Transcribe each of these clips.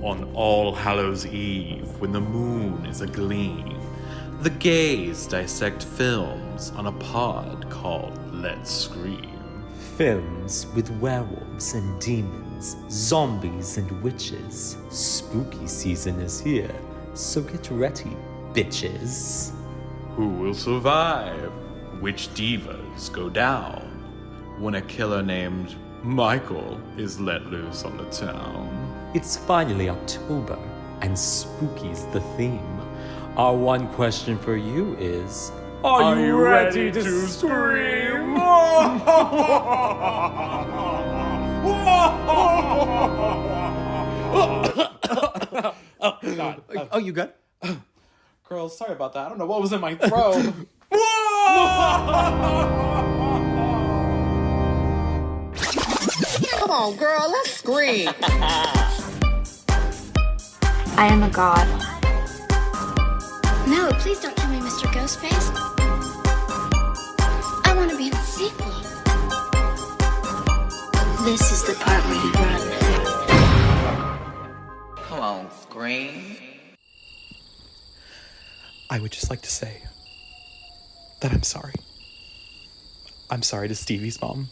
On All Hallows Eve, when the moon is agleam, the gays dissect films on a pod called Let's Scream. Films with werewolves and demons, zombies and witches. Spooky season is here, so get ready, bitches. Who will survive? Which divas go down when a killer named Michael is let loose on the town? It's finally October, and spooky's the theme. Our one question for you is, Are you ready to scream? Oh, God. Oh, you good? Girls, sorry about that. I don't know what was in my throat. Come on, girl, let's scream. I am a god. No, please don't kill me, Mr. Ghostface. I want to be in the sequel. This is the part where you run. Come on, scream. I would just like to say that I'm sorry. I'm sorry to Stevie's mom.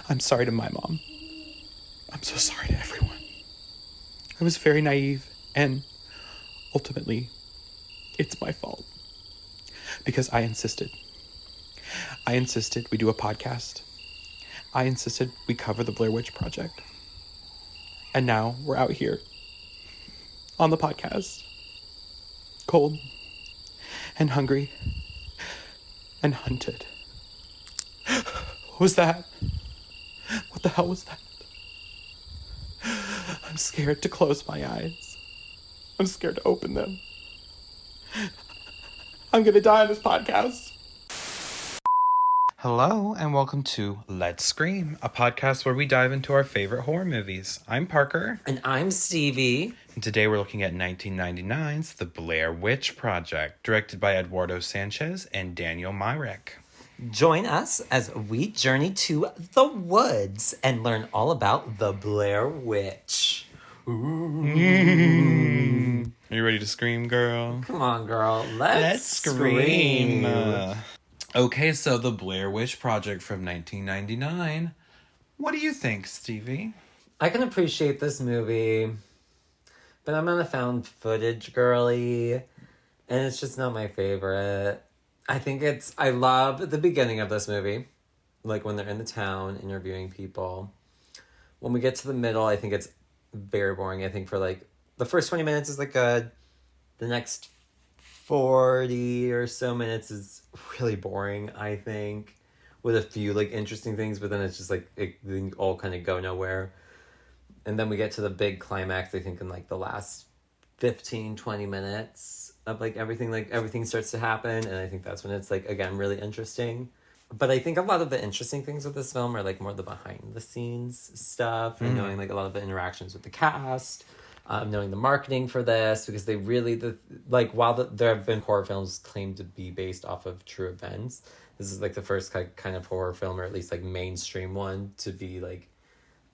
I'm sorry to my mom. I'm so sorry to everyone. I was very naive, and ultimately, it's my fault. Because I insisted. I insisted we do a podcast. I insisted we cover the Blair Witch Project. And now we're out here on the podcast. Cold and hungry and hunted. What was that? What the hell was that? I'm scared to close my eyes. I'm scared to open them. I'm gonna die on this podcast. Hello, and welcome to Let's Scream, a podcast where we dive into our favorite horror movies. I'm Parker. And I'm Stevie. And today we're looking at 1999's The Blair Witch Project, directed by Eduardo Sanchez and Daniel Myrick. Join us as we journey to the woods and learn all about the Blair Witch. Are you ready to scream, girl? Come on, girl. Let's scream. scream. Okay, so The Blair Witch Project from 1999. What do you think, Stevie? I can appreciate this movie, but I'm not a found footage girly, and it's just not my favorite. I love the beginning of this movie, like when they're in the town interviewing people. When we get to the middle, I think it's very boring. I think for like the first 20 minutes is like good. The next 40 or so minutes is really boring, I think, with a few like interesting things, but then it's just like they all kind of go nowhere. And then we get to the big climax, I think, in like the last 15-20 minutes of like everything starts to happen, and I think that's when it's like, again, really interesting. But I think a lot of the interesting things with this film are like more the behind the scenes stuff, and knowing like a lot of the interactions with the cast, knowing the marketing for this, because they really while there have been horror films claimed to be based off of true events, this is like the first kind of horror film, or at least like mainstream one, to be like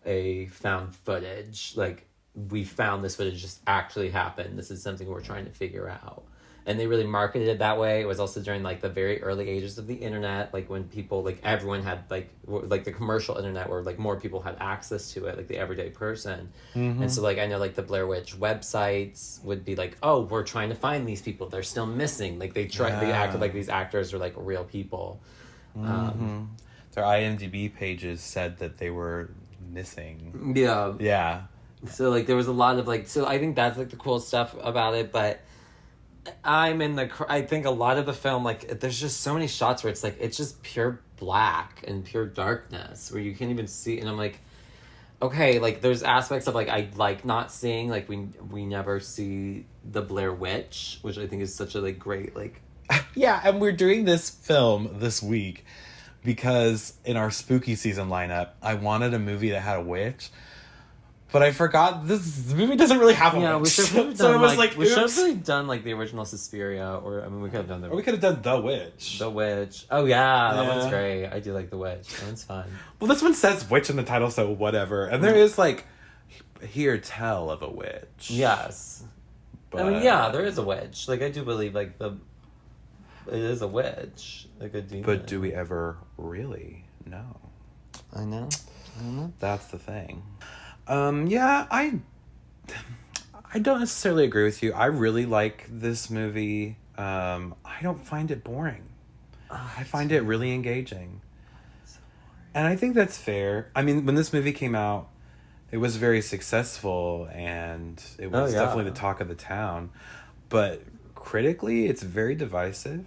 a found footage. Like, we found this footage just actually happened. This is something we're trying to figure out. And they really marketed it that way. It was also during like the very early ages of the internet, like when people, like everyone had like the commercial internet, where like more people had access to it, like the everyday person. Mm-hmm. And so like I know like the Blair Witch websites would be like, oh, we're trying to find these people, they're still missing. Like they acted like these actors are like real people. Their IMDb pages said that they were missing. Yeah. So like there was a lot of like, so I think that's like the cool stuff about it, but I think a lot of the film, like there's just so many shots where it's like it's just pure black and pure darkness where you can't even see, and I'm like, okay, like there's aspects of like I like not seeing, like we never see the Blair Witch, which I think is such a like great like yeah. And we're doing this film this week because in our spooky season lineup, I wanted a movie that had a witch. But I forgot the movie doesn't really have a witch. Yeah, we should have done, so it was like we should have really done like the original Suspiria, or I mean we could have done we could have done The Witch. The Witch. Oh yeah, that one's great. I do like The Witch. That one's fun. Well, this one says witch in the title, so whatever. And there is like hear tell of a witch. Yes. But, I mean, yeah, there is a witch. Like, I do believe, like, it is a witch. Like a demon. But do we ever really know? I know. That's the thing. Yeah, I don't necessarily agree with you. I really like this movie. I don't find it boring. I find it really engaging. And I think that's fair. I mean, when this movie came out, it was very successful and it was definitely the talk of the town. But critically, it's very divisive.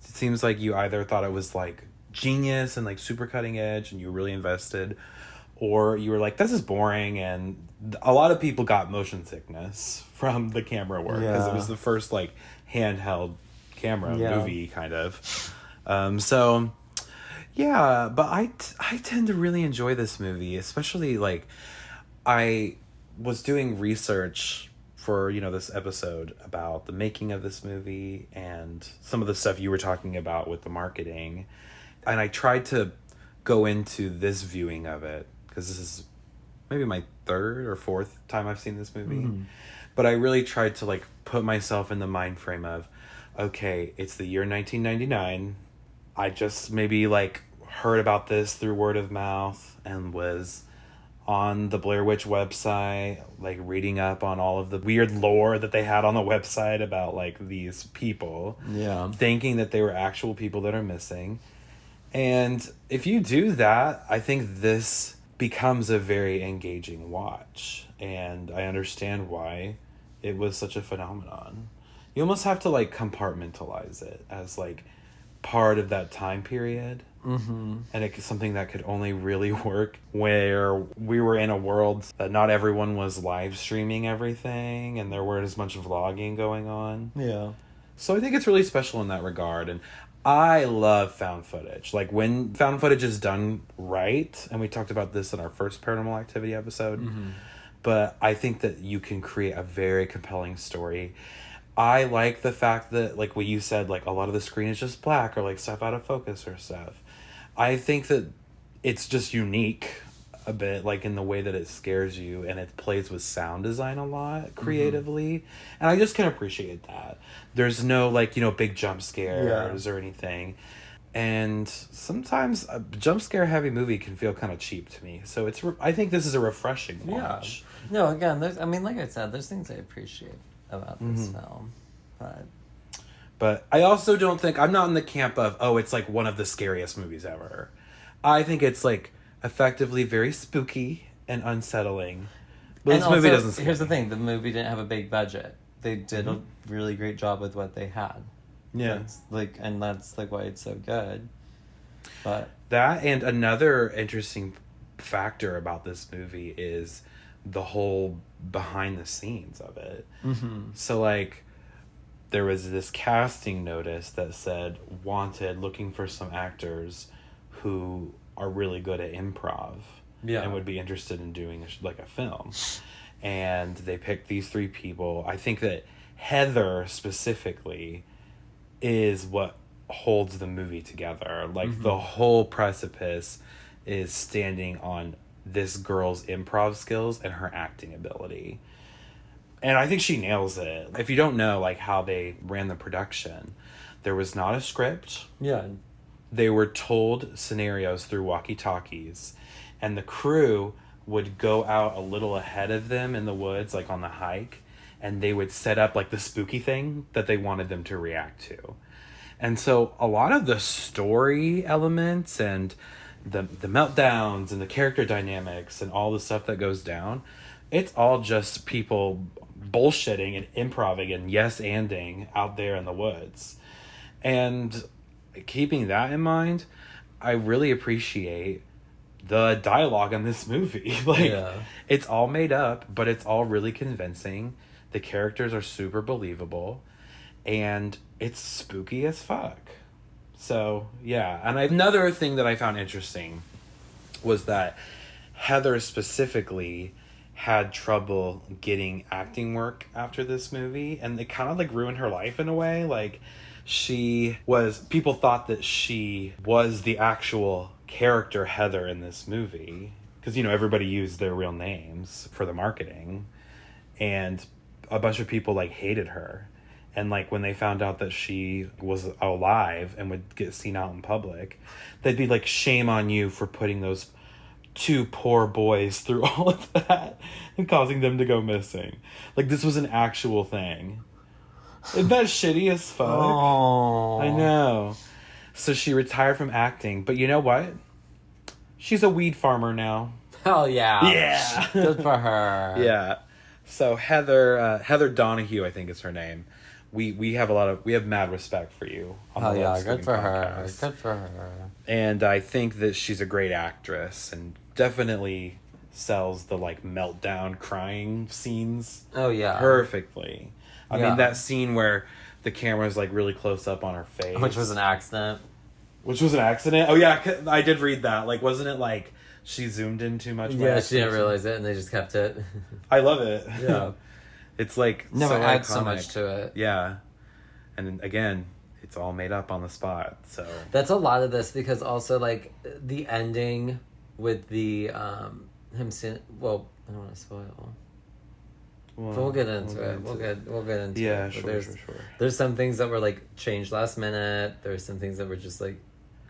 It seems like you either thought it was like genius and like super cutting edge and you were really invested, or you were like, this is boring. And a lot of people got motion sickness from the camera work because it was the first like handheld camera movie kind of. So yeah, but I tend to really enjoy this movie, especially like I was doing research for, you know, this episode about the making of this movie and some of the stuff you were talking about with the marketing. And I tried to go into this viewing of it because this is maybe my third or fourth time I've seen this movie. Mm-hmm. But I really tried to like put myself in the mind frame of, okay, it's the year 1999. I just maybe like heard about this through word of mouth and was on the Blair Witch website, like reading up on all of the weird lore that they had on the website about like these people. Yeah. Thinking that they were actual people that are missing. And if you do that, I think this becomes a very engaging watch. And I understand why it was such a phenomenon. You almost have to like compartmentalize it as like part of that time period. Mm-hmm. And it's something that could only really work where we were in a world that not everyone was live streaming everything and there weren't as much vlogging going on. Yeah. So I think it's really special in that regard. And I love found footage. Like when found footage is done right, and we talked about this in our first Paranormal Activity episode, but I think that you can create a very compelling story. I like the fact that, like what you said, like a lot of the screen is just black or like stuff out of focus or stuff. I think that it's just unique a bit, like in the way that it scares you, and it plays with sound design a lot creatively. And I just can appreciate that. There's no like, you know, big jump scares or anything. And sometimes a jump scare heavy movie can feel kind of cheap to me. So I think this is a refreshing watch. Yeah. No, again, I mean, like I said, there's things I appreciate about this film, but I also don't think, I'm not in the camp of, oh, it's like one of the scariest movies ever. I think it's like effectively very spooky and unsettling. But and this movie also, doesn't scare here's the me. thing, the movie didn't have a big budget. They did a really great job with what they had. Yeah. That's like why it's so good. But that, and another interesting factor about this movie is the whole behind the scenes of it. So like there was this casting notice that said wanted, looking for some actors who are really good at improv and would be interested in doing like a film. And they picked these three people. I think that Heather specifically is what holds the movie together. Like the whole precipice is standing on this girl's improv skills and her acting ability. And I think she nails it. If you don't know like how they ran the production, there was not a script. Yeah. They were told scenarios through walkie-talkies, and the crew would go out a little ahead of them in the woods, like on the hike, and they would set up like the spooky thing that they wanted them to react to. And so a lot of the story elements and the meltdowns and the character dynamics and all the stuff that goes down, it's all just people bullshitting and improvising and yes-anding out there in the woods. And keeping that in mind, I really appreciate the dialogue in this movie. It's all made up, but it's all really convincing. The characters are super believable, and it's spooky as fuck. So, yeah. And another thing that I found interesting was that Heather specifically had trouble getting acting work after this movie, and it kind of like ruined her life in a way. Like people thought that she was the actual character Heather in this movie because, everybody used their real names for the marketing. And a bunch of people, like, hated her. And, like, when they found out that she was alive and would get seen out in public, they'd be like, shame on you for putting those 2 poor boys through all of that and causing them to go missing. Like, this was an actual thing. Isn't that shitty as fuck? Oh. I know. So she retired from acting. But you know what? She's a weed farmer now. Hell yeah. Yeah. Good for her. Yeah. So Heather Donahue, I think is her name. We have mad respect for you. On Hell the yeah, Love good Scream for her. podcast. Good for her. And I think that she's a great actress and definitely sells the, like, meltdown crying scenes Oh yeah. perfectly. I Yeah. mean, that scene where the camera's, like, really close up on her face. Which was an accident. Which was an accident? Oh, yeah, I did read that. Like, wasn't it, like, she zoomed in too much? Yeah, she didn't realize it and they just kept it. I love it. Yeah. It's, like, No, so it adds so iconic. much to it. Yeah. And then, again, it's all made up on the spot, so... That's a lot of this because also, like, the ending with the, him saying, well, I don't want to spoil. Well, We'll get into it. We'll get into it. Yeah, But sure. There's some things that were, like, changed last minute. There's some things that were just, like,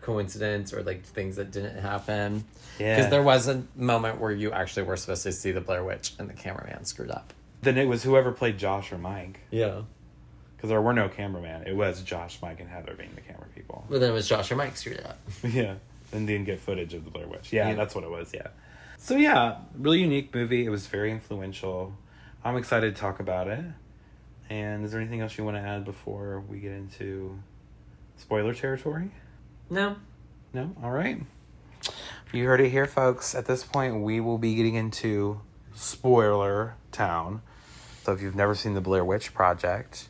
coincidence or, like, things that didn't happen. Yeah. Because there was a moment where you actually were supposed to see the Blair Witch and the cameraman screwed up. Then it was whoever played Josh or Mike. Yeah. Because there were no cameraman. It was Josh, Mike, and Heather being the camera people. But then it was Josh or Mike screwed up. Yeah. And didn't get footage of the Blair Witch. Yeah, Yeah. that's what it was, yeah. So yeah, really unique movie. It was very influential. I'm excited to talk about it. And is there anything else you want to add before we get into spoiler territory? No. No? All right. You heard it here, folks. At this point, we will be getting into spoiler town. So if you've never seen the Blair Witch Project,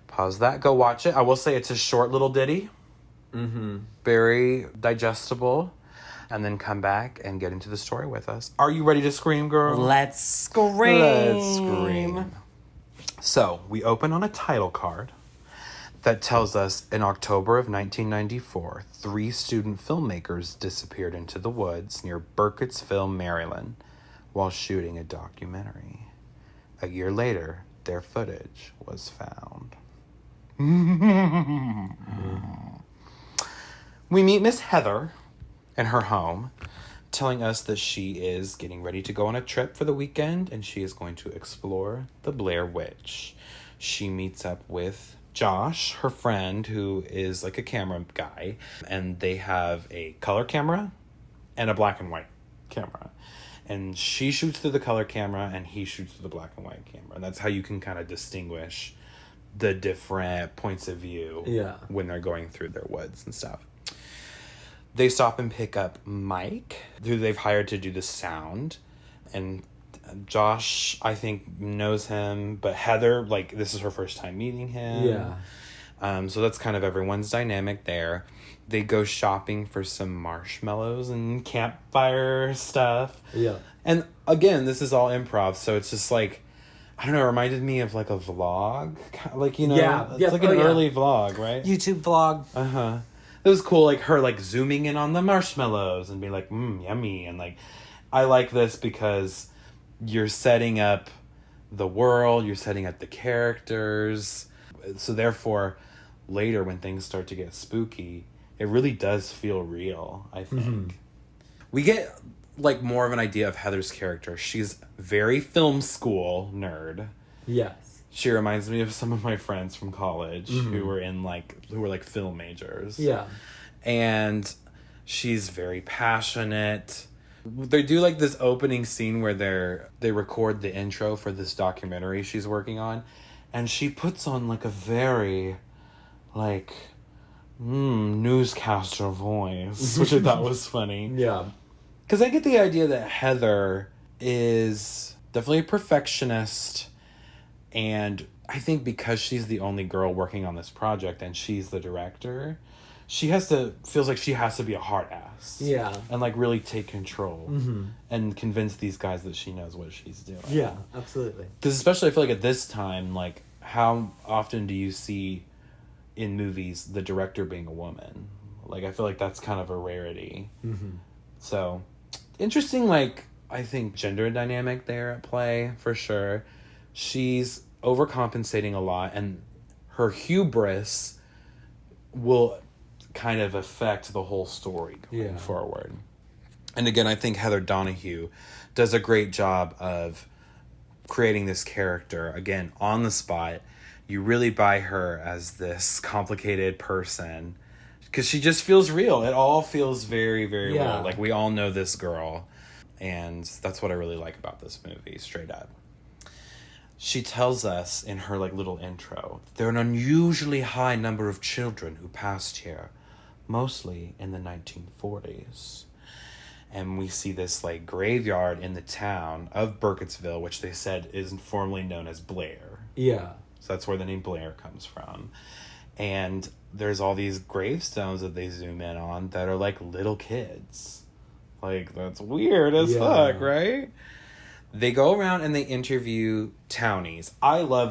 pause that, go watch it. I will say it's a short little ditty. Mm-hmm. Very digestible. And then come back and get into the story with us. Are you ready to scream, girl? Let's scream. Let's scream. So, we open on a title card that tells us in October of 1994, 3 student filmmakers disappeared into the woods near Burkittsville, Maryland, while shooting a documentary. A year later, their footage was found. We meet Miss Heather in her home, telling us that she is getting ready to go on a trip for the weekend and she is going to explore the Blair Witch. She meets up with Josh, her friend, who is like a camera guy, and they have a color camera and a black and white camera. And she shoots through the color camera and he shoots through the black and white camera. And that's how you can kind of distinguish the different points of view when they're going through their woods and stuff. They stop and pick up Mike, who they've hired to do the sound. And Josh, I think, knows him. But Heather, like, this is her first time meeting him. Yeah. So that's kind of everyone's dynamic there. They go shopping for some marshmallows and campfire stuff. Yeah. And again, this is all improv. So it's just like, I don't know, it reminded me of like a vlog. Like, you know, it's like an early vlog, right? YouTube vlog. Uh-huh. It was cool, like, her, like, zooming in on the marshmallows and being like, yummy. And, like, I like this because you're setting up the world, you're setting up the characters. So, therefore, later when things start to get spooky, it really does feel real, I think. Mm-hmm. We get, like, more of an idea of Heather's character. She's very film school nerd. Yes. She reminds me of some of my friends from college who were film majors. Yeah. And she's very passionate. They do like this opening scene where they record the intro for this documentary she's working on. And she puts on like a very like newscaster voice, which I thought was funny. Yeah. Because I get the idea that Heather is definitely a perfectionist. And I think because she's the only girl working on this project and she's the director, feels like she has to be a hard ass. Yeah. And like really take control and convince these guys that she knows what she's doing. Yeah, absolutely. Because especially I feel like at this time, like how often do you see in movies the director being a woman? Like I feel like that's kind of a rarity. Mm-hmm. So Interesting, like, I think gender dynamic there at play, for sure. She's overcompensating a lot, and her hubris will kind of affect the whole story going forward. And again, I think Heather Donahue does a great job of creating this character, again, on the spot. You really buy her as this complicated person because she just feels real. It all feels very, very real. Like, we all know this girl. And that's what I really like about this movie, straight up. She tells us in her, like, little intro, there are an unusually high number of children who passed here, mostly in the 1940s. And we see this, like, graveyard in the town of Burkittsville, which they said is formerly known as Blair. Yeah. So that's where the name Blair comes from. And there's all these gravestones that they zoom in on that are, like, little kids. Like, that's weird as fuck, right? They go around and they interview townies.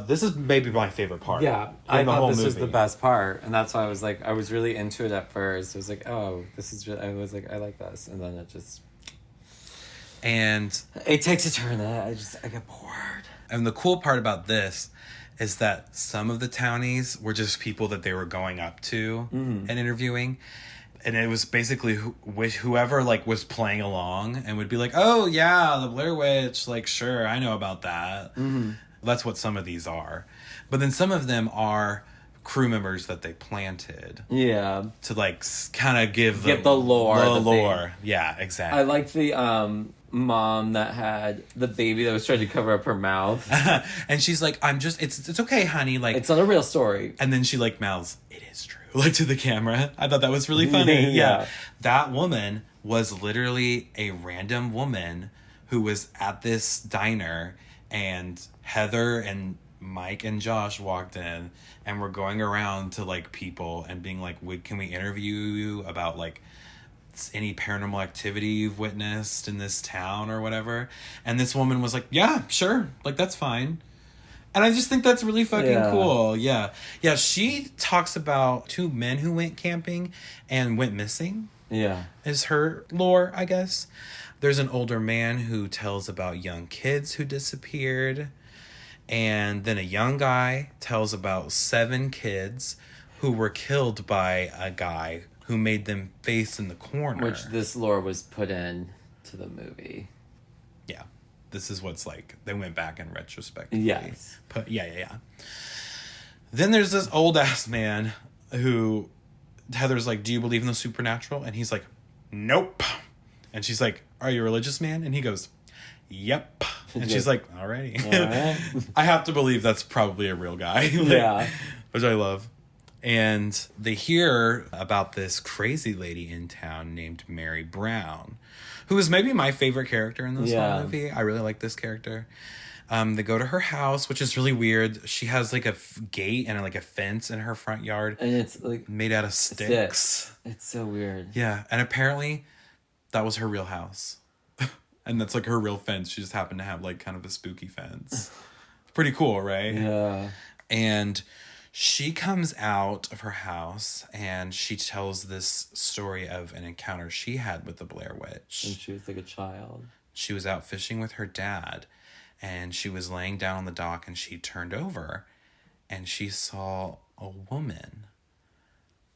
This is maybe my favorite part. Yeah, I thought this was the best part. And that's why I was like, I was really into it at first. I was like, oh, this is really, I was like, I like this. And then it just... And... It takes a turn that I get bored. And the cool part about this is that some of the townies were just people that they were going up to and interviewing. And it was basically whoever, like, was playing along and would be like, oh, yeah, the Blair Witch, like, sure, I know about that. Mm-hmm. That's what some of these are. But then some of them are crew members that they planted. Yeah. To, like, kind of give the lore. The lore. Yeah, exactly. I liked the mom that had the baby that was trying to cover up her mouth. And she's like, it's okay, honey. Like, it's not a real story. And then she, like, mouths, it is true. Like, to the camera. I thought that was really funny. Yeah. That woman was literally a random woman who was at this diner, and Heather and Mike and Josh walked in and were going around to, like, people and being like, can we interview you about, like, any paranormal activity you've witnessed in this town or whatever? And this woman was like, yeah, sure. Like, that's fine. And I just think that's really fucking cool. Yeah. Yeah, she talks about 2 men who went camping and went missing. Yeah. Is her lore, I guess. There's an older man who tells about young kids who disappeared. And then a young guy tells about 7 kids who were killed by a guy who made them face in the corner. Which this lore was put in to the movie. Yeah. This is what's like, they went back in retrospect. Yes. But yeah. Then there's this old ass man who Heather's like, do you believe in the supernatural? And he's like, nope. And she's like, are you a religious man? And he goes, yep. And she's like, alrighty. All right. I have to believe that's probably a real guy. Yeah. Which I love. And they hear about this crazy lady in town named Mary Brown, who is maybe my favorite character in this whole movie. I really like this character. They go to her house, which is really weird. She has like a gate and like a fence in her front yard. And it's like made out of sticks. It's so weird. Yeah. And apparently that was her real house. And that's like her real fence. She just happened to have like kind of a spooky fence. It's pretty cool, right? Yeah. And she comes out of her house and she tells this story of an encounter she had with the Blair Witch. And she was like a child. She was out fishing with her dad and she was laying down on the dock and she turned over and she saw a woman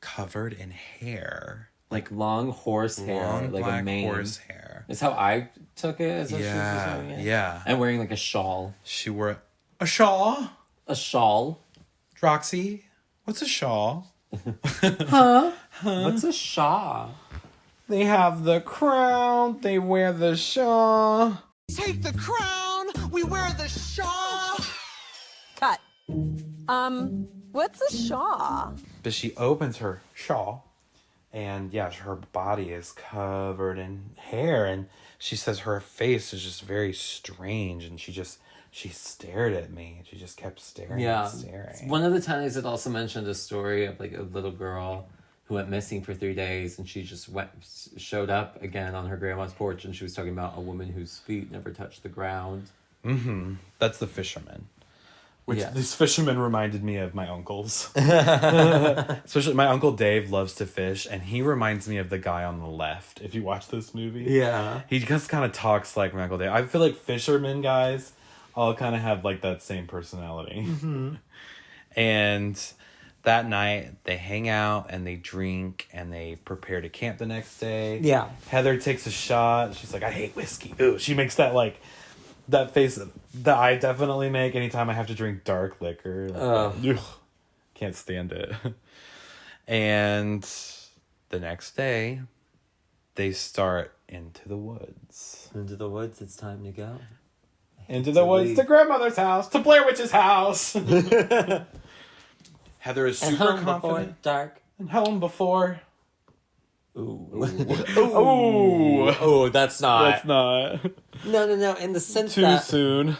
covered in hair. Like long horse hair. Long like black a mane. Horse hair. Is how I took it. Is how she was describing it? Yeah. And wearing like a shawl. She wore a shawl? A shawl. Roxy, what's a shawl? Huh? What's a shawl? They have the crown, they wear the shawl. Take the crown, we wear the shawl. Cut. What's a shawl? But she opens her shawl, and yeah, her body is covered in hair, and she says her face is just very strange, and she stared at me. She just kept staring and staring. One of the times it also mentioned a story of like a little girl who went missing for 3 days, and she just showed up again on her grandma's porch, and she was talking about a woman whose feet never touched the ground. Mm-hmm. That's the fisherman. Which Yeah. these fishermen reminded me of my uncles. Especially my Uncle Dave loves to fish, and he reminds me of the guy on the left, if you watch this movie. Yeah. He just kind of talks like my Uncle Dave. I feel like fishermen guys all kind of have like that same personality. Mm-hmm. And that night, they hang out and they drink and they prepare to camp the next day. Yeah. Heather takes a shot. She's like, I hate whiskey. Ooh, she makes that like... that face that I definitely make anytime I have to drink dark liquor. Like, ugh, can't stand it. And the next day, they start into the woods. Into the woods, it's time to go. Into the woods to grandmother's house, to Blair Witch's house. Heather is And super home before confident. dark. And home before. Ooh. Ooh. Oh, that's not. That's not. No. In the sense Too that... soon.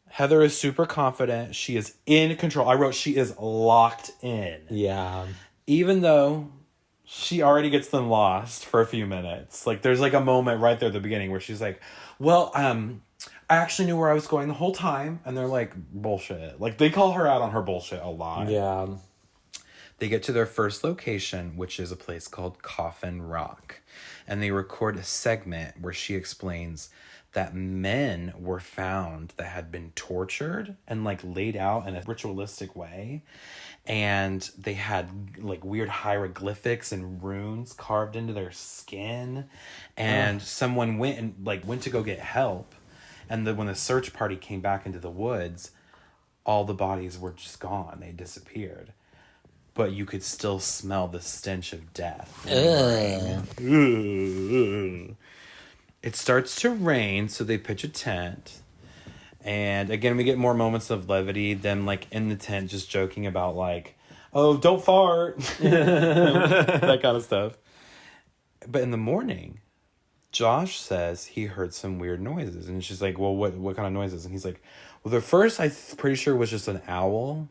Heather is super confident. She is in control. I wrote she is locked in. Yeah. Even though she already gets them lost for a few minutes. Like there's like a moment right there at the beginning where she's like, well, I actually knew where I was going the whole time. And they're like, bullshit. Like they call her out on her bullshit a lot. Yeah. They get to their first location, which is a place called Coffin Rock. And they record a segment where she explains that men were found that had been tortured and like laid out in a ritualistic way. And they had like weird hieroglyphics and runes carved into their skin. And someone went to go get help. And when the search party came back into the woods, all the bodies were just gone. They disappeared. But you could still smell the stench of death. It starts to rain, so they pitch a tent. And again, we get more moments of levity, them like in the tent just joking about like, oh, don't fart. That kind of stuff. But in the morning, Josh says he heard some weird noises. And she's like, well, what kind of noises? And he's like, well, the first I'm pretty sure was just an owl.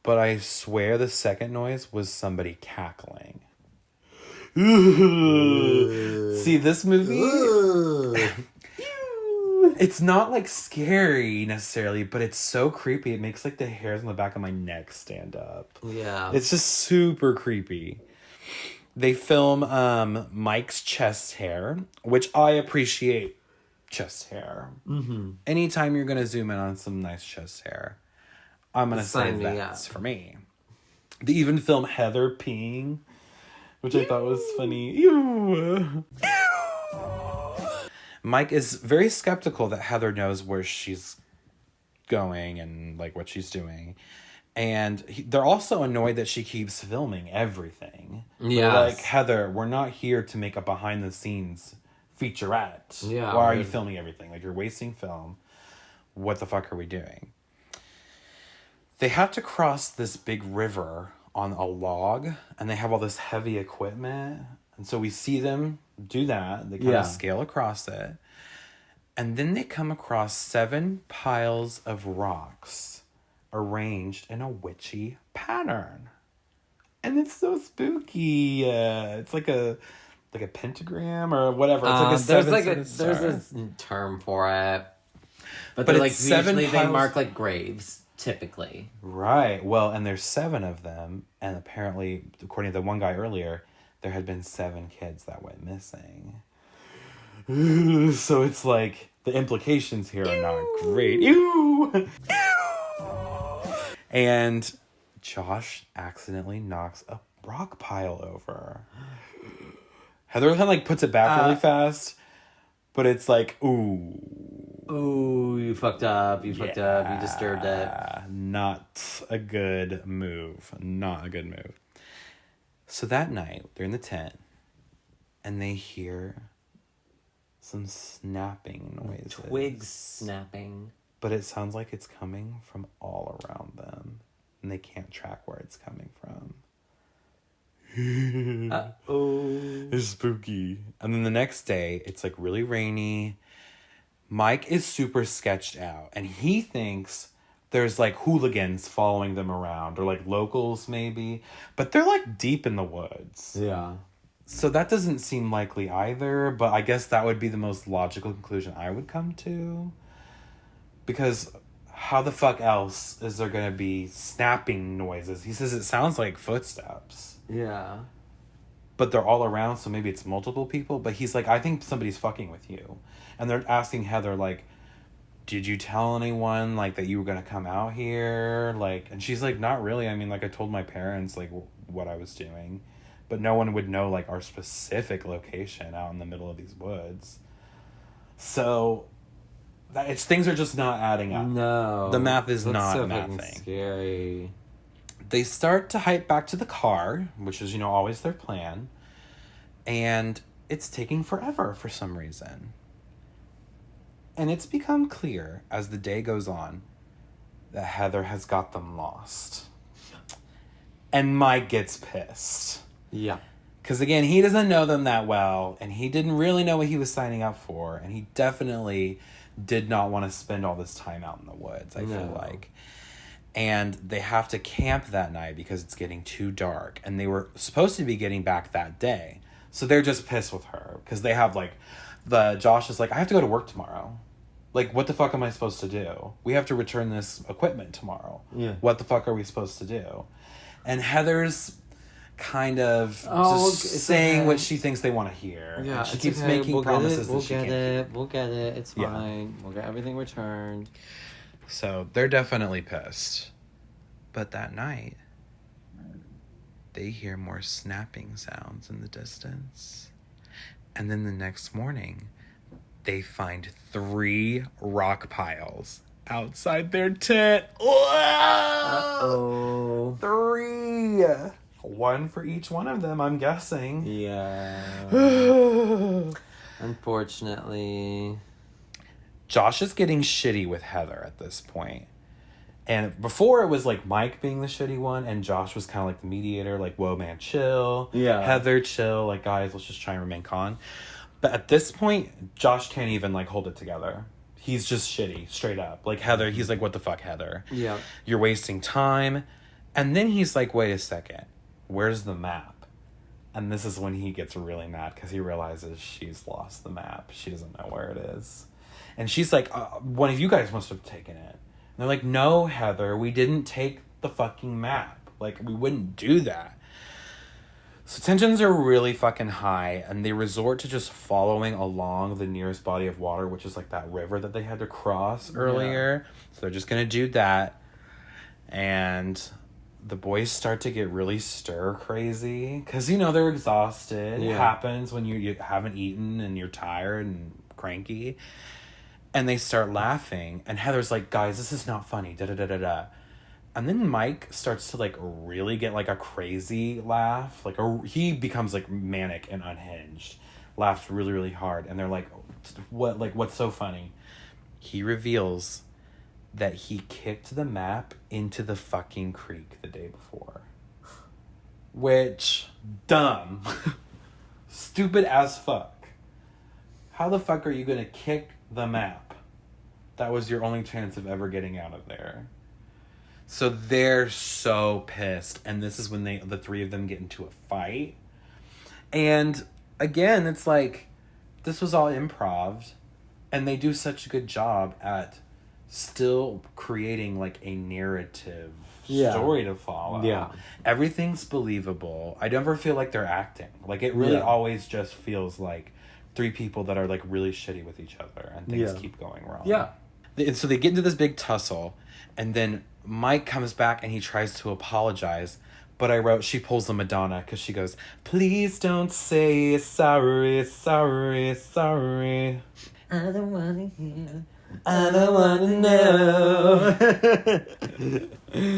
But I swear the second noise was somebody cackling. See, this movie... it's not, like, scary, necessarily, but it's so creepy. It makes, like, the hairs on the back of my neck stand up. Yeah. It's just super creepy. They film Mike's chest hair, which I appreciate chest hair. Mm-hmm. Anytime you're going to zoom in on some nice chest hair, I'm going to say that's for me. They even film Heather peeing, which I thought was funny. Ew. Mike is very skeptical that Heather knows where she's going and like what she's doing. And they're also annoyed that she keeps filming everything. Yeah. Like, Heather, we're not here to make a behind the scenes featurette. Yeah. Why are you filming everything? Like, you're wasting film. What the fuck are we doing? They have to cross this big river on a log, and they have all this heavy equipment. And so we see them do that. They kind of scale across it. And then they come across 7 piles of rocks arranged in a witchy pattern. And it's so spooky. It's like a pentagram or whatever. It's like a there's a term for it. But they're like usually they mark like graves. Typically. Right. Well, and there's 7 of them. And apparently, according to the one guy earlier, there had been 7 kids that went missing. So it's like, the implications here are not great. Ew! And Josh accidentally knocks a rock pile over. Heather kind of like puts it back really fast. But it's like, ooh. Ooh, you fucked up. You fucked up. You disturbed it. Not a good move. Not a good move. So that night, they're in the tent. And they hear some snapping noises. Twigs snapping. But it sounds like it's coming from all around them. And they can't track where it's coming from. It's spooky. And then the next day, it's like really rainy. Mike is super sketched out. And he thinks there's like hooligans following them around. Or like locals maybe. But they're like deep in the woods. Yeah. So that doesn't seem likely either. But I guess that would be the most logical conclusion I would come to. Because how the fuck else is there gonna be snapping noises? He says it sounds like footsteps. Yeah. But they're all around, so maybe it's multiple people. But he's like, I think somebody's fucking with you. And they're asking Heather, like, did you tell anyone, like, that you were gonna come out here? Like, and she's like, not really. I mean, like, I told my parents, like, what I was doing. But no one would know, like, our specific location out in the middle of these woods. So... things are just not adding up. No. The math is That's not so fucking mathing. scary. They start to hike back to the car, which is, always their plan. And it's taking forever for some reason. And it's become clear as the day goes on that Heather has got them lost. And Mike gets pissed. Yeah. Because, again, he doesn't know them that well, and he didn't really know what he was signing up for, and he definitely did not want to spend all this time out in the woods, I feel like. And they have to camp that night because it's getting too dark, and they were supposed to be getting back that day. So they're just pissed with her, because they have, like, Josh is like, I have to go to work tomorrow. Like, what the fuck am I supposed to do? We have to return this equipment tomorrow. Yeah. What the fuck are we supposed to do? And Heather's kind of saying what she thinks they want to hear. Yeah, and she keeps making promises that she can't keep. We'll get it. It's Yeah. fine. We'll get everything returned. So they're definitely pissed. But that night, they hear more snapping sounds in the distance. And then the next morning, they find 3 rock piles outside their tent. Uh-oh. 3! One for each one of them, I'm guessing. Yeah. Unfortunately. Josh is getting shitty with Heather at this point. And before it was like Mike being the shitty one, and Josh was kind of like the mediator, like, whoa, man, chill. Yeah. Heather, chill. Like, guys, let's just try and remain calm. But at this point, Josh can't even, like, hold it together. He's just shitty, straight up. Like, Heather, he's like, what the fuck, Heather? Yeah. You're wasting time. And then he's like, wait a second. Where's the map? And this is when he gets really mad because he realizes she's lost the map. She doesn't know where it is. And she's like, one of you guys must have taken it. And they're like, no, Heather, we didn't take the fucking map. Like, we wouldn't do that. So tensions are really fucking high, and they resort to just following along the nearest body of water, which is like that river that they had to cross earlier. Yeah. So they're just going to do that. And the boys start to get really stir crazy because, they're exhausted. Yeah. It happens when you haven't eaten and you're tired and cranky. And they start laughing. And Heather's like, guys, this is not funny. Da-da-da-da-da. And then Mike starts to, like, really get, like, a crazy laugh. Like, he becomes, like, manic and unhinged. Laughs really, really hard. And they're like, what? Like, what's so funny? He reveals that he kicked the map into the fucking creek the day before. Which, dumb. Stupid as fuck. How the fuck are you gonna kick the map? That was your only chance of ever getting out of there. So they're so pissed. And this is when the 3 of them get into a fight. And again, it's like, this was all improv. And they do such a good job at still creating, like, a narrative story to follow. Yeah. Everything's believable. I never feel like they're acting. Like, it really always just feels like 3 people that are, like, really shitty with each other. And things keep going wrong. Yeah. And so they get into this big tussle. And then Mike comes back and he tries to apologize. But I wrote, she pulls the Madonna because she goes, please don't say sorry, sorry, sorry. I don't want to hear. I don't want to know.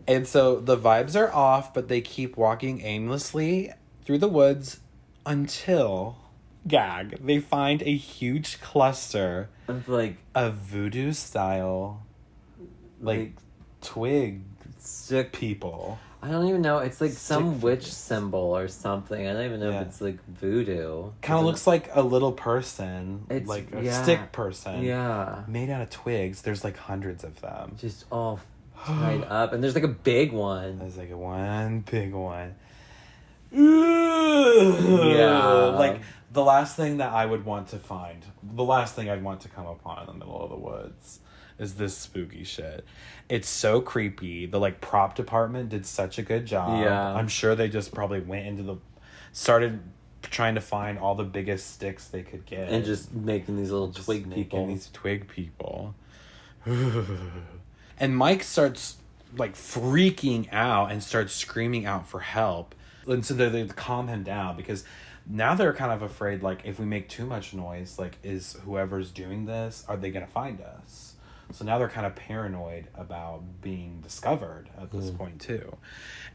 And so the vibes are off, but they keep walking aimlessly through the woods until, they find a huge cluster of, like, of voodoo style, like twig stick people. I don't even know. It's like some Stick witch figures. symbol or something. I don't even know if it's like voodoo. Kind of looks like a little person, It's like a stick person. Yeah. Made out of twigs. There's like hundreds of them. Just all tied up. And there's like a big one. There's like one big one. Yeah. Like, the last thing that I would want to find, the last thing I'd want to come upon in the middle of the woods is this spooky shit. It's so creepy. The, like, prop department did such a good job. Yeah. I'm sure they just probably went into started trying to find all the biggest sticks they could get. And just making these little Just twig making people. these twig people. And Mike starts, like, freaking out and starts screaming out for help. And so they calm him down, because now they're kind of afraid, like, if we make too much noise, like, is whoever's doing this, are they going to find us? So now they're kind of paranoid about being discovered at this point, too.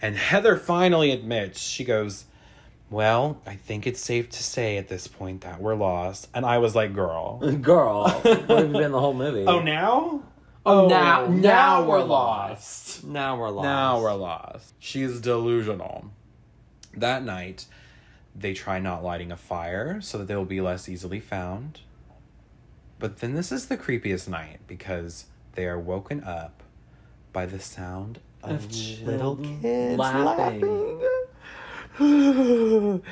And Heather finally admits, she goes, well, I think it's safe to say at this point that we're lost. And I was like, girl. Girl, where have you been the whole movie? Oh, now? Now we're lost. Now we're lost. Now we're lost. She's delusional. That night, they try not lighting a fire so that they will be less easily found. But then this is the creepiest night, because they are woken up by the sound of little kids laughing. And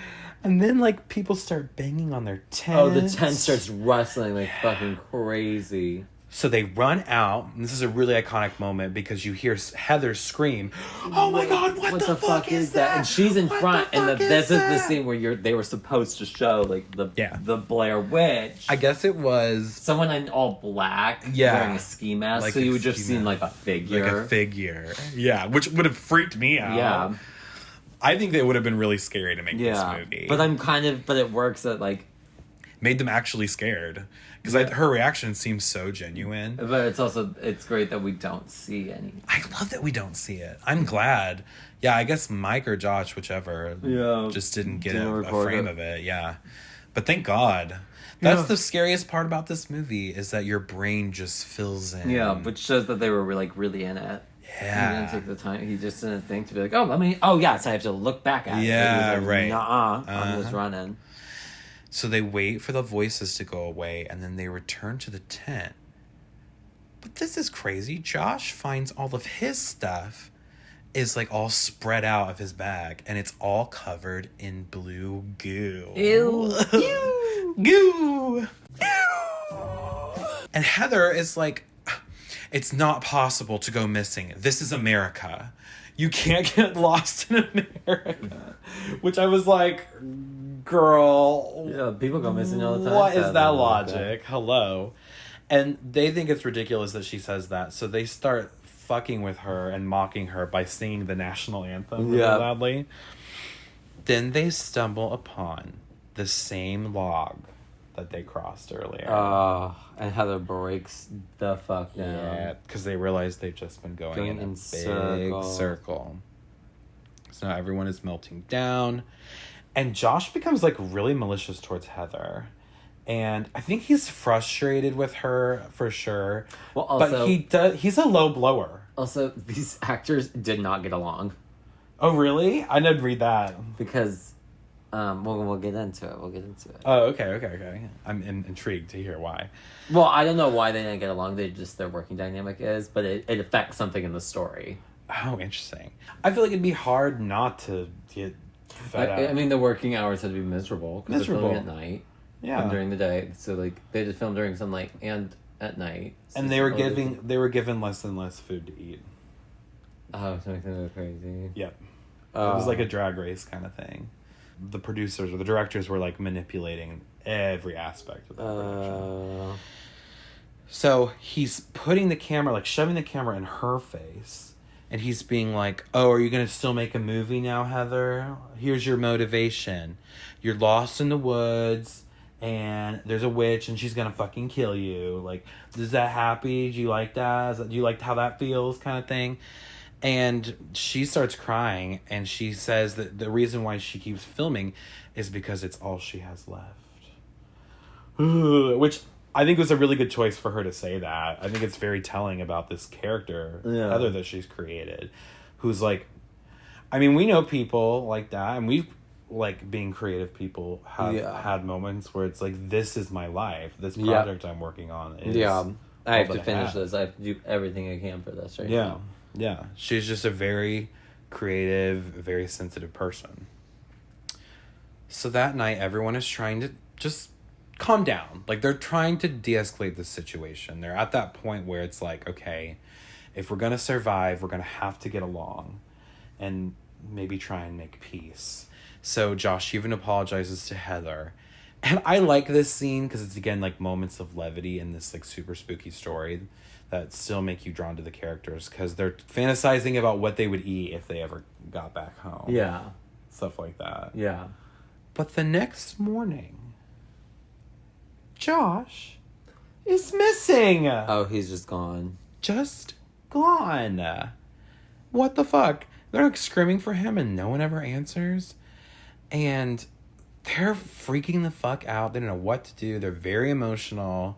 then, like, people start banging on their tents. Oh, the tent starts rustling like fucking crazy. So they run out, and this is a really iconic moment, because you hear Heather scream, "Oh my God, what the fuck is that?" And she's in What front, the and fuck this is the that? scene where they were supposed to show like the Blair Witch. I guess it was Someone in all black, wearing a ski mask, Like so a you would just ski see mask. like a figure. like a figure. Yeah, which would have freaked me out. Yeah. I think they would have been really scary to make this Yeah, movie. but but it works at like. Made them actually scared, because her reaction seems so genuine. But it's great that we don't see any. I love that we don't see it. I'm glad. Yeah, I guess Mike or Josh, whichever, just didn't get a frame of it. Yeah, but thank God. That's the scariest part about this movie, is that your brain just fills in. Yeah, which shows that they were like really in it. Yeah. He didn't take the time. He just didn't think to be like, oh yes, I have to look back at it. Yeah, He was like, right. Nuh-uh, I'm just running. So they wait for the voices to go away, and then they return to the tent. But this is crazy. Josh finds all of his stuff is like all spread out of his bag, and it's all covered in blue goo. Ew. Goo. And Heather is like, it's not possible to go missing. This is America. You can't get lost in America. Which I was like, girl. Yeah, people go missing all the time. What is sadly, that like logic? Hello. And they think it's ridiculous that she says that. So they start fucking with her and mocking her by singing the national anthem really loudly. Then they stumble upon the same log that they crossed earlier. And Heather breaks the fuck down. Yeah, because they realize they've just been going in a big circle. So now everyone is melting down. And Josh becomes, like, really malicious towards Heather. And I think he's frustrated with her, for sure. Well, also, but he's a low blower. Also, these actors did not get along. Oh, really? I didn't read that. Because, we'll get into it. Oh, okay. I'm intrigued to hear why. Well, I don't know why they didn't get along. Their working dynamic is, but it affects something in the story. Oh, interesting. I feel like it'd be hard not to get fed up. I mean, the working hours had to be miserable. Because they're filming at night. Yeah. And during the day. So, like, they had to film during sunlight and at night. So And they were given less and less food to eat. Oh, to make them go crazy. Yep. It was like a drag race kind of thing. The producers or the directors were, like, manipulating every aspect of the production. So he's putting the camera, like, shoving the camera in her face. And he's being like, oh, are you going to still make a movie now, Heather? Here's your motivation. You're lost in the woods, and there's a witch, and she's going to fucking kill you. Like, is that happy? Do you like that? Do you like how that feels, kind of thing? And she starts crying, and she says that the reason why she keeps filming is because it's all she has left. Which I think was a really good choice for her to say that. I think it's very telling about this character, Heather, that she's created, who's like, I mean, we know people like that, and we've, like, being creative people have had moments where it's like, this is my life. This project I'm working on is I have to finish this. I have to do everything I can for this right now. Yeah. She's just a very creative, very sensitive person. So that night, everyone is trying to just calm down. Like, they're trying to de-escalate the situation. They're at that point where it's like, okay, if we're going to survive, we're going to have to get along and maybe try and make peace. So Josh even apologizes to Heather. And I like this scene because it's, again, like, moments of levity in this, like, super spooky story that still make you drawn to the characters because they're fantasizing about what they would eat if they ever got back home. Yeah. Stuff like that. Yeah. But the next morning, Josh is missing. Oh, he's just gone. Just gone. What the fuck? They're like screaming for him and no one ever answers. And they're freaking the fuck out. They don't know what to do. They're very emotional.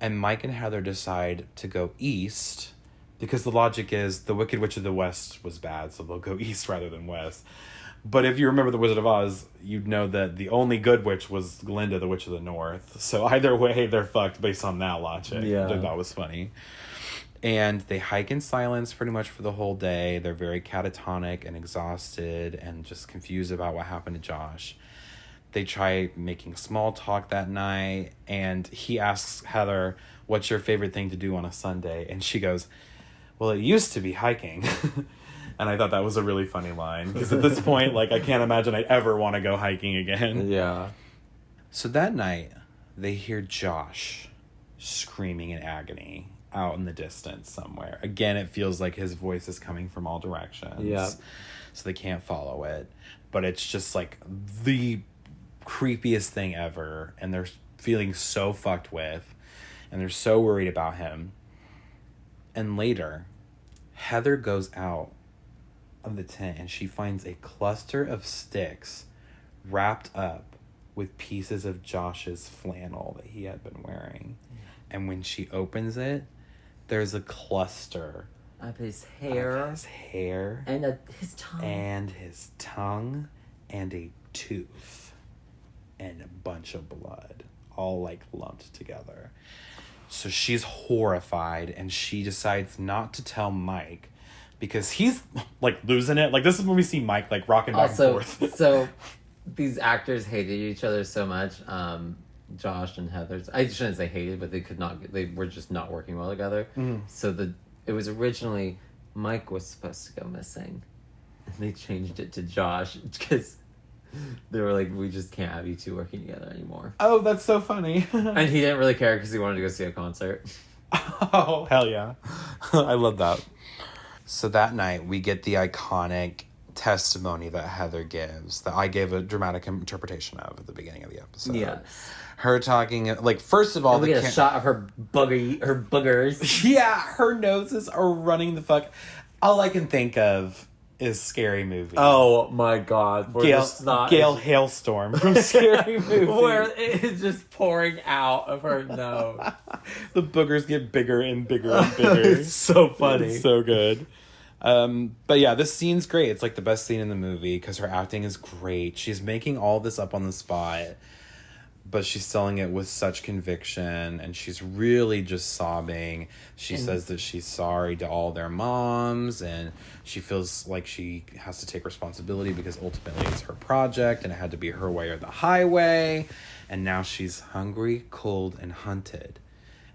And Mike and Heather decide to go east because the logic is the Wicked Witch of the West was bad, so they'll go east rather than west. But if you remember The Wizard of Oz, you'd know that the only good witch was Glinda, the Witch of the North. So either way, they're fucked based on that logic. Yeah. Which I thought was funny. And they hike in silence pretty much for the whole day. They're very catatonic and exhausted and just confused about what happened to Josh. They try making small talk that night. And he asks Heather, what's your favorite thing to do on a Sunday? And she goes, well, it used to be hiking. And I thought that was a really funny line. Because at this point, like, I can't imagine I'd ever want to go hiking again. Yeah. So that night, they hear Josh screaming in agony out in the distance somewhere. Again, it feels like his voice is coming from all directions. Yeah. So they can't follow it. But it's just, like, the creepiest thing ever. And they're feeling so fucked with. And they're so worried about him. And later, Heather goes out of the tent and she finds a cluster of sticks wrapped up with pieces of Josh's flannel that he had been wearing. And when she opens it, there's a cluster Of his hair. of his hair And his tongue. and his tongue and a tooth and a bunch of blood all like lumped together. So she's horrified and she decides not to tell Mike because he's like losing it. Like, this is when we see Mike like rocking back and forth. So these actors hated each other so much. Josh and Heather's, I shouldn't say hated, but they were just not working well together. So it was originally Mike was supposed to go missing. And they changed it to Josh because they were like, we just can't have you two working together anymore. Oh, that's so funny. And he didn't really care because he wanted to go see a concert. Oh, hell yeah. I love that. So that night, we get the iconic testimony that Heather gives, that I gave a dramatic interpretation of at the beginning of the episode. Yeah. Her talking, like, first of all... And we get a shot of her boogers. Yeah, her noses are running the fuck... All I can think of is Scary Movie. Oh my god. Gale Hailstorm from Scary Movie. Where it is just pouring out of her nose. The boogers get bigger and bigger and bigger. It's so funny. It's so good. But yeah, this scene's great. It's like the best scene in the movie because her acting is great. She's making all this up on the spot, but she's selling it with such conviction and she's really just sobbing. She says that she's sorry to all their moms and she feels like she has to take responsibility because ultimately it's her project and it had to be her way or the highway. And now she's hungry, cold, and hunted.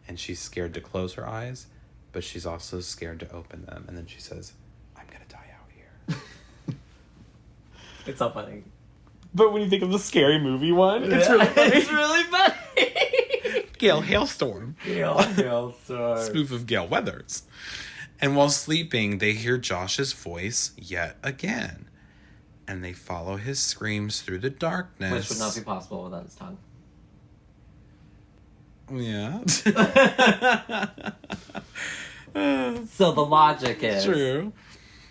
And she's scared to close her eyes, but she's also scared to open them. And then she says, I'm going to die out here. It's not funny. But when you think of the Scary Movie one, it's really funny. It's really funny. Gale Hailstorm. Hailstorm. Spoof of Gale Weathers. And while sleeping, they hear Josh's voice yet again. And they follow his screams through the darkness. Which would not be possible without his tongue. Yeah. So the logic is... True.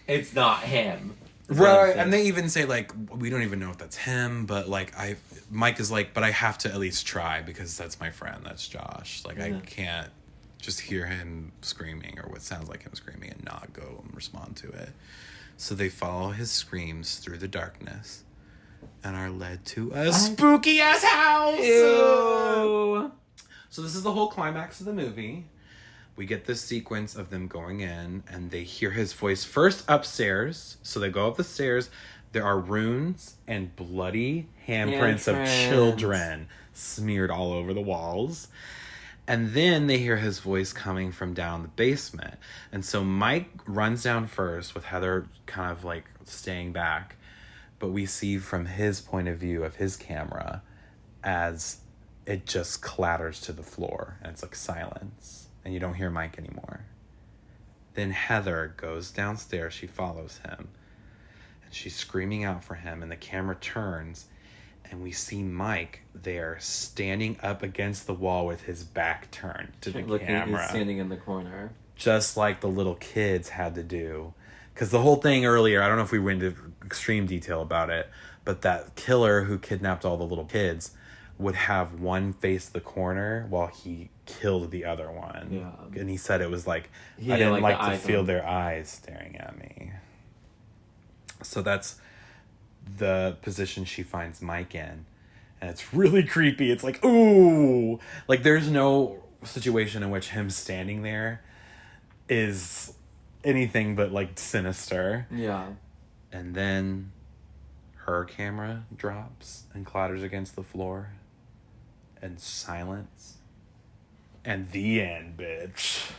It's not him. Right, and they even say, like, we don't even know if that's him, but, like, Mike is like, but I have to at least try because that's my friend, that's Josh. Like, I can't just hear him screaming or what sounds like him screaming and not go and respond to it. So they follow his screams through the darkness and are led to a spooky-ass house! Ew! So this is the whole climax of the movie. We get this sequence of them going in, and they hear his voice first upstairs. So they go up the stairs, there are runes and bloody handprints of Handprints. children smeared all over the walls. And then they hear his voice coming from down the basement. And so Mike runs down first with Heather kind of like staying back. But we see from his point of view of his camera as it just clatters to the floor. And it's like silence. And you don't hear Mike anymore. Then Heather goes downstairs. She follows him. And she's screaming out for him. And the camera turns. And we see Mike there standing up against the wall with his back turned to the camera. He's standing in the corner. Just like the little kids had to do. Because the whole thing earlier, I don't know if we went into extreme detail about it, but that killer who kidnapped all the little kids would have one face the corner while he killed the other one. Yeah. And he said it was like, Yeah, I didn't like like the to feel icon. their eyes staring at me. So that's the position she finds Mike in. And it's really creepy. It's like, ooh. Like, there's no situation in which him standing there is anything but, like, sinister. Yeah. And then her camera drops and clatters against the floor. And silence. And the end, bitch.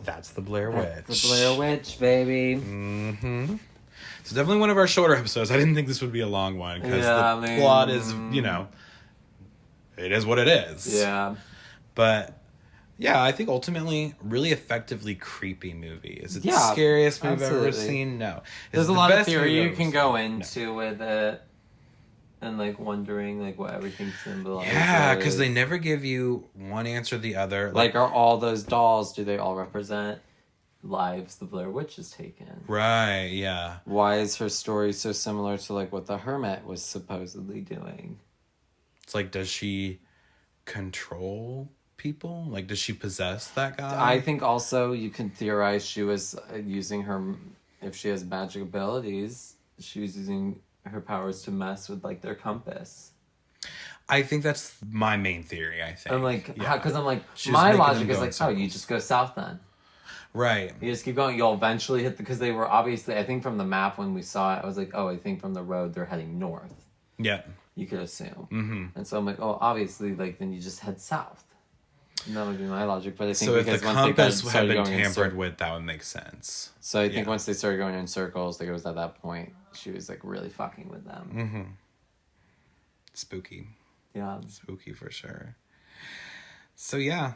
That's the Blair Witch. The Blair Witch, baby. Mm-hmm. It's definitely one of our shorter episodes. I didn't think this would be a long one because the plot is, you know, it is what it is. Yeah. But yeah, I think ultimately really effectively creepy movie. Is it the Yeah, scariest movie I've ever absolutely. seen? No. Is There's it a the lot of best movie theory I've you ever can seen? go No. into with it. And, like, wondering, like, what everything symbolizes. Yeah, because they never give you one answer or the other. Like, are all those dolls, do they all represent lives the Blair Witch has taken? Right, yeah. Why is her story so similar to, like, what the Hermit was supposedly doing? It's like, does she control people? Like, does she possess that guy? I think also you can theorize she was using her, if she has magic abilities, she was using her powers to mess with, like, their compass. I think that's my main theory, I think. I'm like, Yeah. because I'm like, She's my making logic them is go in like, oh, you circles. just go south then. Right. You just keep going. You'll eventually hit because they were obviously, I think from the map when we saw it, I was like, oh, I think from the road they're heading north. Yeah. You could assume. Mm-hmm. And so I'm like, oh, obviously, like, then you just head south. And that would be my logic. But I think So if the because once they compass had started been going in tampered with, that would make sense. so I think Yeah. once they started going in circles, like, it was at that point, she was, like, really fucking with them. Mm-hmm. Spooky. Yeah. Spooky for sure. So yeah,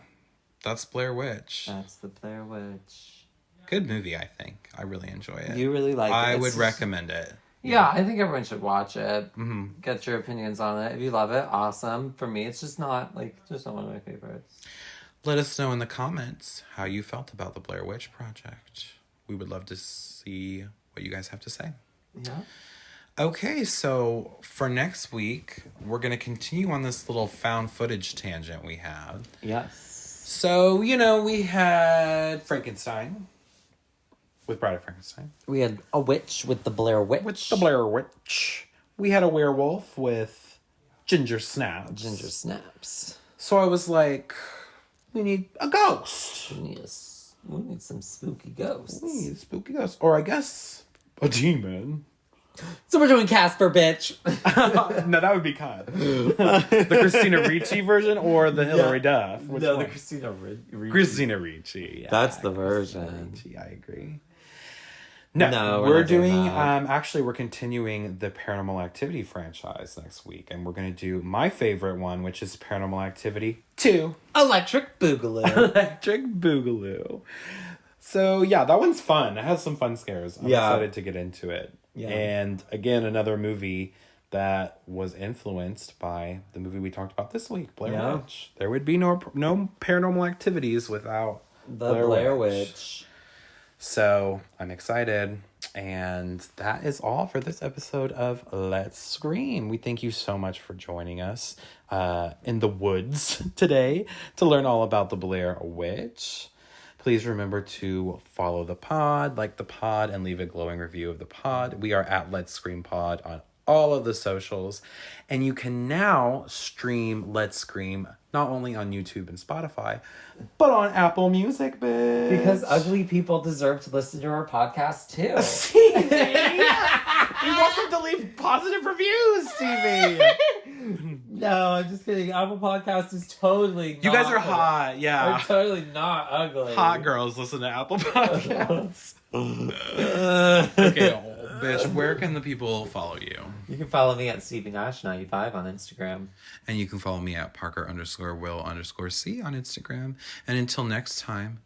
that's Blair Witch. That's the Blair Witch. Good movie, I think. I really enjoy it. You really like it. I It's would just- recommend it. Yeah, I think everyone should watch it. Mm-hmm. Get your opinions on it. If you love it, awesome. For me, it's just not, like, just not one of my favorites. Let us know in the comments how you felt about the Blair Witch Project. We would love to see what you guys have to say. Yeah. Okay, so for next week, we're going to continue on this little found footage tangent we had. Yes. So, you know, we had Frankenstein with Bride of Frankenstein. We had a witch with the Blair Witch. With the Blair Witch. We had a werewolf with Ginger Snaps. Ginger Snaps. So I was like, we need a ghost. Yes. We need some spooky ghosts. We need a spooky ghost. Or I guess a demon. So we're doing Casper, bitch. No, that would be cut. The Christina Ricci version or the Hilary Duff? Which one? Christina Ricci. Christina Ricci. Yeah, That's the Christina version. Ricci, I agree. No, No, we're we're not doing doing, that. actually, we're continuing the Paranormal Activity franchise next week. And we're going to do my favorite one, which is Paranormal Activity 2. Electric Boogaloo. Electric Boogaloo. So, yeah, that one's fun. It has some fun scares. I'm Yeah. excited to get into it. Yeah. And, again, another movie that was influenced by the movie we talked about this week, Blair Yeah. Witch. There would be no Paranormal Activities without The Blair Witch. So I'm excited. And that is all for this episode of Let's Scream. We thank you so much for joining us in the woods today to learn all about the Blair Witch. Please remember to follow the pod, like the pod, and leave a glowing review of the pod. We are at Let's Scream Pod on all of the socials. And you can now stream Let's Scream not only on YouTube and Spotify, but on Apple Music, bitch. Because ugly people deserve to listen to our podcast too. We want them to leave positive reviews, Stevie. No, I'm just kidding. Apple Podcast is totally You guys are hot, yeah. We're totally not ugly. Hot girls listen to Apple Podcasts. Okay, bitch, where can the people follow you? You can follow me at StevieNash95 on Instagram. And you can follow me at Parker_Will_C on Instagram. And until next time,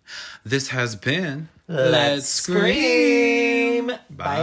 this has been Let's Scream. Bye.